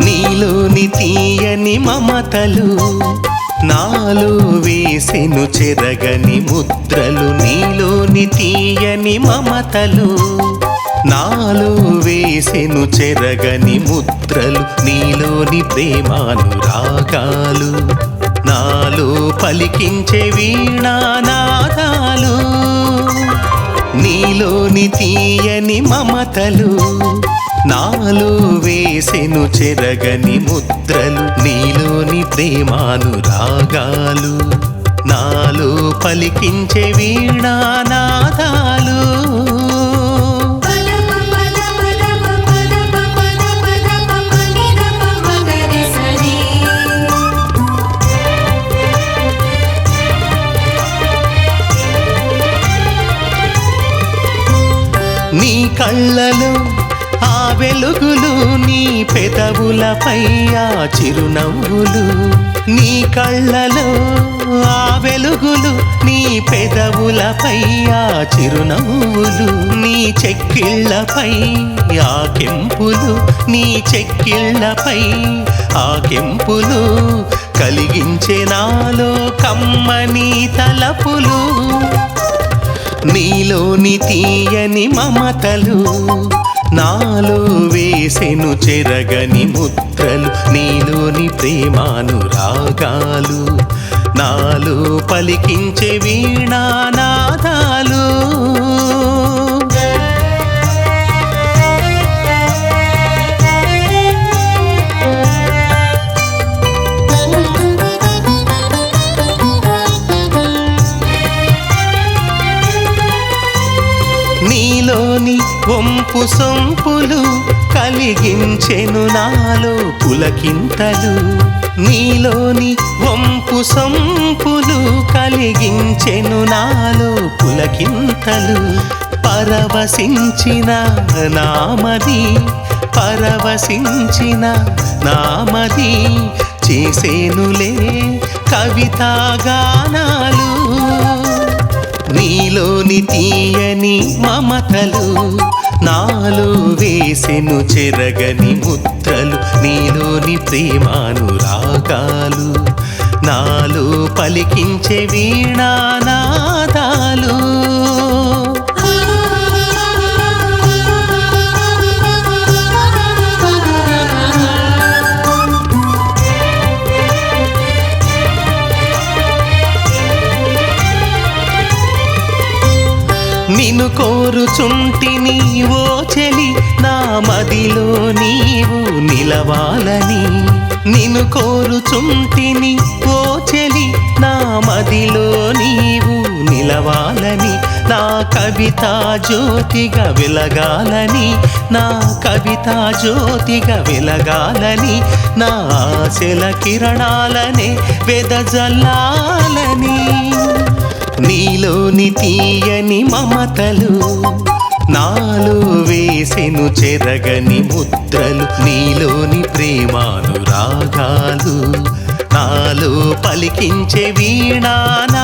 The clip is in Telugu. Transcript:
నీలోని తీయని మమతలు నాలో వేసెను చెరగని ముద్రలు. నీలోని తీయని మమతలు నాలో వేసెను చెరగని ముద్రలు. నీలోని ప్రేమానురాగాలు నాలో పలికించే వీణానాదాలు. నీలోని తీయని మమతలు నాలో వేసెను చెరగని ముద్రలు. నీలోని ప్రేమానురాగాలు నాలో పలికించే వీణానాదాలు. నీ కళ్ళలో ఆ వెలుగులు, నీ పెదవులపై ఆ చిరునవ్వులు. నీ కళ్ళలో ఆ వెలుగులు, నీ పెదవులపై ఆ చిరునవ్వులు. నీ చెక్కిళ్ళపై ఆ కెంపులు, నీ చెక్కిళ్ళపై ఆ కెంపులు కలిగించే నాలో కమ్మని తలపులు. నీలోని తీయని మమతలు నాలో వేసెను చెరగని ముద్రలు. నీలోని ప్రేమానురాగాలు నాలో పలికించే వీణానాదాలు. నీలోని వంపు సొంపులు కలిగించెను నాలో పులకింతలు. నీలోని వంపు సొంపులు కలిగించెను నాలో పులకింతలు. పరవశించిన నామది, పరవశించిన నామది చేసేనులే కవితాగానాలు. నీలోని తీయని మమతలు నాలో వేసెను చెరగని ముద్రలు. నీలోని ప్రేమానురాగాలు నాలో పలికించే వీణానాదాలు. నిన్ను కోరుచుంటిని ఓ చెలి, నా మదిలో నీవు నిలవాలని. నిన్ను కోరుచుంటిని ఓ చెలి, నా మదిలో నీవు నిలవాలని. నా కవితా జ్యోతిగా వెలగాలని, నా కవితా జ్యోతిగా వెలగాలని. నా ఆశల కిరణాలనే వెదజల్లాలని. నీలోని తీయని మమతలు నాలో వేసెను చెరగని ముద్రలు. నీలోని ప్రేమానురాగాలు నాలో పలికించే వీణానాదాలు.